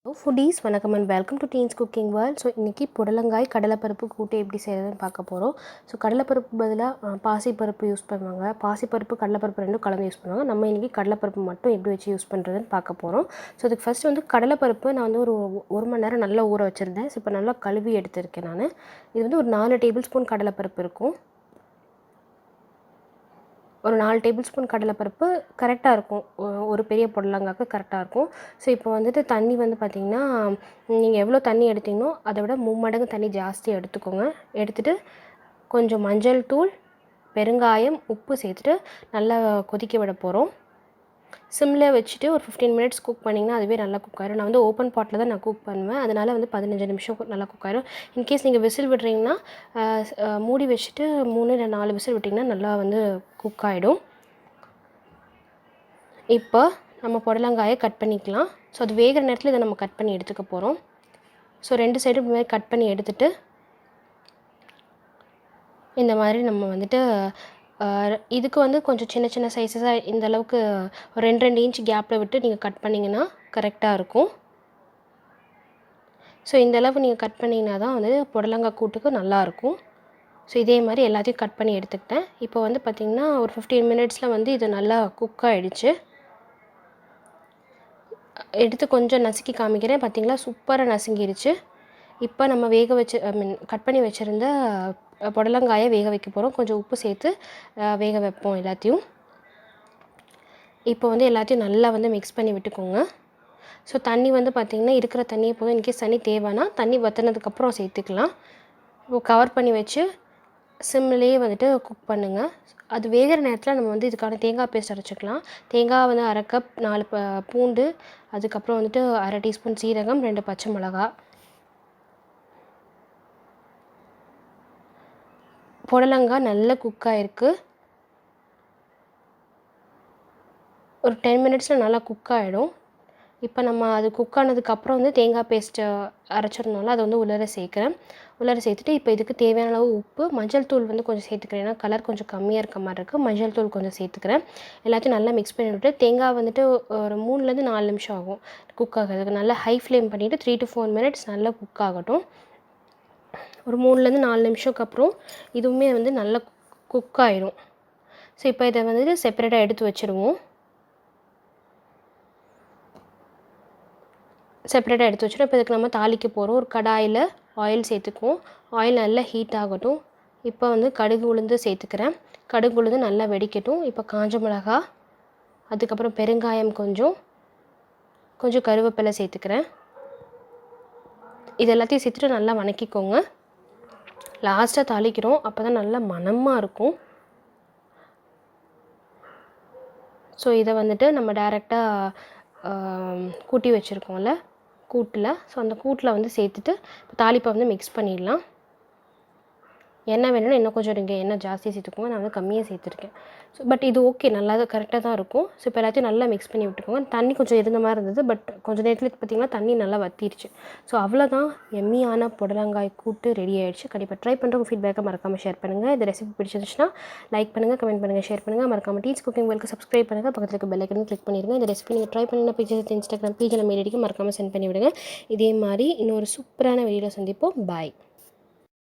Hello foodies, வணக்கம் and welcome to Teens Cooking World. So இன்றைக்கி புடலங்காய் கடலைப்பருப்பு கூட்டு எப்படி செய்கிறதுன்னு பார்க்க போகிறோம். ஸோ கடலைப்பருப்பு பதிலாக பாசிப்பருப்பு யூஸ் பண்ணுவாங்க. பாசிப்பருப்பு கடலைப்பருப்பு ரெண்டும் கலந்து யூஸ் பண்ணுவாங்க. நம்ம இன்றைக்கி கடலைப்பருப்பு மட்டும் எப்படி வச்சு யூஸ் பண்ணுறதுன்னு பார்க்க போகிறோம். ஸோ அதுக்கு ஃபஸ்ட்டு வந்து கடலைப்பருப்பு நான் வந்து ஒரு மணி நேரம் நல்லா ஊற வச்சுருந்தேன். ஸோ இப்போ நல்லா கழுவி எடுத்திருக்கேன் நான். இது வந்து ஒரு 4 டேபிள் ஸ்பூன் கடலைப்பருப்பு இருக்கும். ஒரு 4 டேபிள் ஸ்பூன் கடலைப்பருப்பு கரெக்டாக இருக்கும். ஒரு பெரிய பொடலங்காய்க்கு கரெக்டாக இருக்கும். ஸோ இப்போ வந்துட்டு தண்ணி வந்து பார்த்திங்கன்னா, நீங்கள் எவ்வளோ தண்ணி எடுத்தீங்களோ அதை விட 3 மடங்கு தண்ணி ஜாஸ்தி எடுத்துக்கோங்க. எடுத்துகிட்டு கொஞ்சம் மஞ்சள் தூள், பெருங்காயம், உப்பு சேர்த்துட்டு நல்லா கொதிக்க விட போகிறோம். சிம்மில் வச்சுட்டு ஒரு 15 மினிட்ஸ் குக் பண்ணிங்கன்னா அதுவே நல்லா குக் ஆகிடும். நான் வந்து ஓப்பன் பாட்டில் தான் நான் குக் பண்ணுவேன். அதனால் வந்து 15 நிமிஷம் நல்லா குக் ஆகிடும். இன்கேஸ் நீங்கள் விசில் விடுறீங்கன்னா மூடி வச்சுட்டு 3 இல்லை 4 விசில் விட்டிங்கன்னா நல்லா வந்து குக் ஆகிடும். இப்போ நம்ம புடலங்காயை கட் பண்ணிக்கலாம். ஸோ அது வேகிற நேரத்தில் இதை நம்ம கட் பண்ணி எடுத்துக்க போகிறோம். ஸோ 2 சைடும் இந்த மாதிரி கட் பண்ணி எடுத்துகிட்டு இந்த மாதிரி நம்ம வந்துட்டு இதுக்கு வந்து கொஞ்சம் சின்ன சின்ன சைஸஸாக இந்த அளவுக்கு ஒரு 2 இன்ச் கேப்பில் விட்டு நீங்கள் கட் பண்ணிங்கன்னா கரெக்டாக இருக்கும். ஸோ இந்த அளவுக்கு நீங்கள் கட் பண்ணிங்கன்னா தான் வந்து புடலங்காய் கூட்டுக்கு நல்லாயிருக்கும். ஸோ இதே மாதிரி எல்லாத்தையும் கட் பண்ணி எடுத்துக்கிட்டேன். இப்போ வந்து பார்த்திங்கன்னா ஒரு 15 மினிட்ஸில் வந்து இது நல்லா குக் ஆகிடுச்சு. எடுத்து கொஞ்சம் நசுக்கி காமிக்கிறேன். பார்த்திங்களா, சூப்பராக நசுங்கிடுச்சு. இப்போ நம்ம கட் பண்ணி வச்சுருந்த புடலங்காயை வேக வைக்க போகிறோம். கொஞ்சம் உப்பு சேர்த்து வேக வைப்போம் எல்லாத்தையும். இப்போ வந்து எல்லாத்தையும் நல்லா வந்து மிக்ஸ் பண்ணி விட்டுக்கோங்க. ஸோ தண்ணி வந்து பார்த்திங்கன்னா இருக்கிற தண்ணியை போதும். இன்கேஸ் தண்ணி தேவைன்னா தண்ணி வற்றினதுக்கப்புறம் சேர்த்துக்கலாம். இப்போ கவர் பண்ணி வச்சு சிம்லேயே வந்துட்டு குக் பண்ணுங்கள். அது வேகிற நேரத்தில் நம்ம வந்து இதுக்கான தேங்காய் பேஸ்ட் அரைச்சிக்கலாம். தேங்காய் வந்து 1/2 கப், 4 பூண்டு, அதுக்கப்புறம் வந்துட்டு 1/2 டீஸ்பூன் சீரகம், 2 பச்சை மிளகா. புடலங்காய் நல்லா குக் ஆகிருக்கு. ஒரு 10 மினிட்ஸில் நல்லா குக் ஆகிடும். இப்போ நம்ம அது குக் ஆனதுக்கப்புறம் வந்து தேங்காய் பேஸ்ட்டை அரைச்சிருந்தோம்ல அதை வந்து உள்ளார சேர்த்துட்டு இப்போ இதுக்கு தேவையான அளவு உப்பு, மஞ்சள் தூள் வந்து கொஞ்சம் சேர்த்துக்கிறேன். ஏன்னா கலர் கொஞ்சம் கம்மியாக இருக்க மாதிரி இருக்குது. மஞ்சள் தூள் கொஞ்சம் சேர்த்துக்கிறேன். எல்லாத்தையும் நல்லா மிக்ஸ் பண்ணி விட்டு தேங்காய் வந்துட்டு ஒரு 3லேருந்து 4 நிமிஷம் ஆகும் குக் ஆகிறதுக்கு. நல்லா ஹை ஃப்ளேம் பண்ணிவிட்டு 3 to 4 மினிட்ஸ் நல்லா குக் ஆகட்டும். ஒரு 3லேருந்து 4 நிமிஷத்துக்கு அப்புறம் இதுவுமே வந்து நல்லா குக் ஆயிரும். ஸோ இப்போ இதை வந்துட்டு செப்பரேட்டாக எடுத்து வச்சுருவோம். இப்போ இதுக்கு நம்ம தாளிக்க போகிறோம். ஒரு கடாயில் ஆயில் சேர்த்துக்குவோம். ஆயில் நல்லா ஹீட் ஆகட்டும். இப்போ வந்து கடுகு உளுந்து சேர்த்துக்கிறேன். கடுகு உளுந்து நல்லா வெடிக்கட்டும். இப்போ காஞ்ச மிளகா, அதுக்கப்புறம் பெருங்காயம், கொஞ்சம் கருவேப்பிலை சேர்த்துக்கிறேன். இது எல்லாத்தையும் சேர்த்துட்டு நல்லா வணக்கிக்கோங்க. லாஸ்ட்டாக தாளிக்கிறோம், அப்போ தான் நல்லா மணமாக இருக்கும். ஸோ இதை வந்துட்டு நம்ம டைரெக்டாக கூட்டி வச்சுருக்கோம்ல கூட்டில், ஸோ அந்த கூட்டில் வந்து சேர்த்துட்டு தாளிப்பை வந்து மிக்ஸ் பண்ணிடலாம். எண்ணெய் வேணும்னா இன்னும் கொஞ்சம் நீங்கள் எண்ணெய் ஜாஸ்தியாக சேர்த்துக்கோங்க. நான் வந்து கம்மியாக சேர்த்துருக்கேன். ஸோ பட் இது ஓகே, நல்லா தான் கரெக்டாக தான் இருக்கும். ஸோ இப்போ எல்லாத்தையும் நல்லா மிக்ஸ் பண்ணி விட்டுக்கோங்க. தண்ணி கொஞ்சம் இருந்த மாதிரி இருந்தது, பட் கொஞ்சம் நேரத்தில் பார்த்திங்கன்னா தண்ணி நல்லா வற்றிடுச்சு. ஸோ அவ்வளோதான், எம்மியான புடலங்காய் கூட்டு ரெடி ஆகிடுச்சு. கண்டிப்பாக ட்ரை பண்ணுறவங்க ஃபீட்பேக்கை மறக்காமல் ஷேர் பண்ணுங்கள். இந்த ரெசிபி பிடிச்சிருந்துச்சுன்னா லைக் பண்ணுங்கள், கமெண்ட் பண்ணுங்கள், ஷேர் பண்ணுங்கள். மறக்காமல் டீன்ஸ் குக்கிங் வேர்ல்டுக்கு சப்ஸ்கிரைப் பண்ணுங்கள். பக்கத்தில் இருக்க பெல் ஐக்கனை கிளிக் பண்ணிடுங்க. இந்த ரெசிபி நீங்கள் ட்ரை பண்ணின பேஜஸ் இன்ஸ்டாகிராம் பேஜில் மெயில் ஐடிக்கு மறக்காமல் சென்ட் பண்ணி விடுங்க. இதே மாதிரி இன்னொரு சூப்பரான வீடியோவில் சந்திப்போம். பாய்.